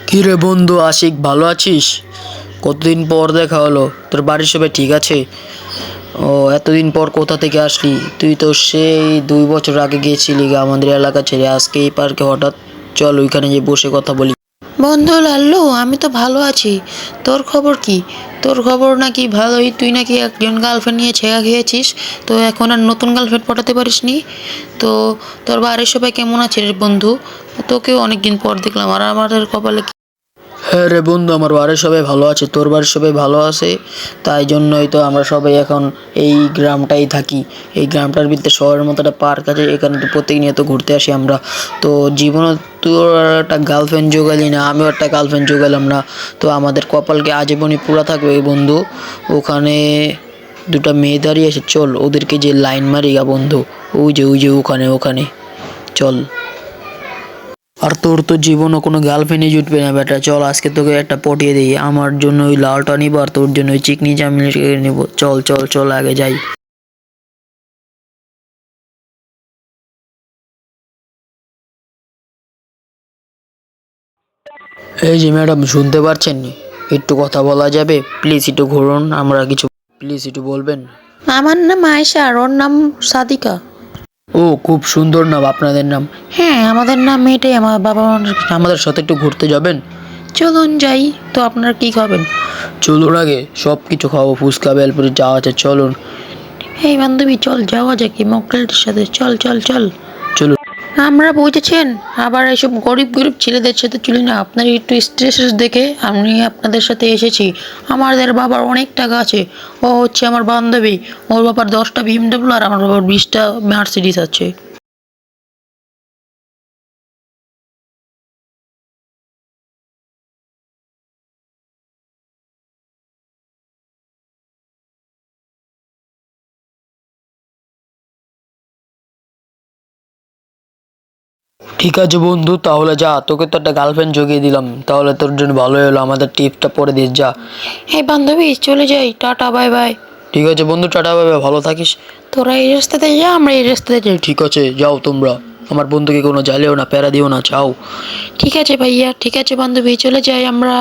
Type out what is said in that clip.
কি রে বন্ধু আশিক, ভালো আছিস? কতদিন পর দেখা হলো। তোর বাড়ির সবাই ঠিক আছে? ও, এতদিন পর কোথা থেকে আসলি? তুই তো সেই 2 বছর আগে গিয়েছিলি আমাদের এলাকা ছেড়ে, আজকে এই পার্কে হঠাৎ। চল ওইখানে গিয়ে বসে কথা বলি। বন্ধু লাল্লু, আমি তো ভালো আছি। তোর খবর কি? তোর খবর নাকি ভালোই। তুই নাকি একজন গার্লফ্রেন্ড নিয়ে ছেঁকা খেয়েছিস, তো এখন আর নতুন গার্লফ্রেন্ড পটাতে পারিস নি। তো তোর বাড়ির সবাই কেমন আছে রে বন্ধু? তোকেও অনেকদিন পর দেখলাম, আর আমাদের কপালে হ্যাঁ রে বন্ধু, আমার বাড়ির সবাই ভালো আছে। তোর বাড়ির সবাই ভালো আছে? তাই জন্যই তো আমরা সবাই এখন এই গ্রামটাই থাকি। এই গ্রামটার ভিতরে শহরের মতো একটা পার্ক আছে, এখানে তো প্রতিনিয়ত ঘুরতে আসি আমরা। তো জীবনে তোর একটা গার্লফ্রেন্ড জোগালি না, আমিও একটা গার্লফ্রেন্ড জোগালাম না, তো আমাদের কপালকে আজীবনই পুরা থাকবে বন্ধু। ওখানে দুটা মেয়ে দাঁড়িয়ে আছে, চল ওদেরকে যে লাইন মারি গা বন্ধু। ওই যে ওখানে ওখানে চল। আর তোর তো জীবনও কোনো গার্লফ্রেন্ডই জুটবে না বেটা। চল আজকে তোকে একটা পটিয়ে দিই। আমার জন্য ওই লালটা নিব, আর তোর জন্য ওই চিকনি চাউমিনটা নিব। চল চল চল, আগে যাই। এই যে ম্যাডাম, শুনতে পারছেন? একটু কথা বলা যাবে? প্লিজ একটু ঘুরুন, আমরা কিছু, প্লিজ একটু বলবেন। আমার নাম আয়েশা আর ওর নাম সাদিকা। ও, খুব সুন্দর নাম আপনাদের নাম। হ্যাঁ, আমাদের নাম এটাই, আমার বাবা মার। আমাদের সাথে একটু ঘুরতে যাবেন? চলুন যাই। তো আপনারা কি খাবেন? চলুন, আগে সব কিছু খাবো, ফুচকা বেলপুরি যা আছে চলুন। এই বান্ধবী, চল যাওয়া যাক এই মকটেলটির সাথে। চল চল চল। চলুন। আমরা বুঝেছেন, আবার এইসব গরিব গরিব ছেলেদের সাথে চলি না। আপনার একটু স্ট্রেস দেখে আমি আপনাদের সাথে এসেছি। আমাদের বাবার অনেক টাকা আছে। ও হচ্ছে আমার বান্ধবী। ওর বাবার 10টা BMW আর আমার বাবার 20টা মার্সিডিস আছে। ঠিক আছে বন্ধু, তাহলে যা, তোকে তো একটা গার্লফ্রেন্ড জুগিয়ে দিলাম, তাহলে তোর জন্য ভালোই হলো। আমাদের টিপটা পরে দিস যা। এই বান্ধবী, চলে যাই। Tata, bye bye. ঠিক আছে বন্ধু, টাটা, বাই বাই, ভালো থাকিস। তোরা এই রাস্তাতে যা, আমরা এই রাস্তাতে যাই। ঠিক আছে, যাও তোমরা। আমার বন্ধুকে কোনো জ্বালিও না, প্যারা দিও না, যাও। ঠিক আছে ভাইয়া, ঠিক আছে বান্ধবী, চলে যাই আমরা।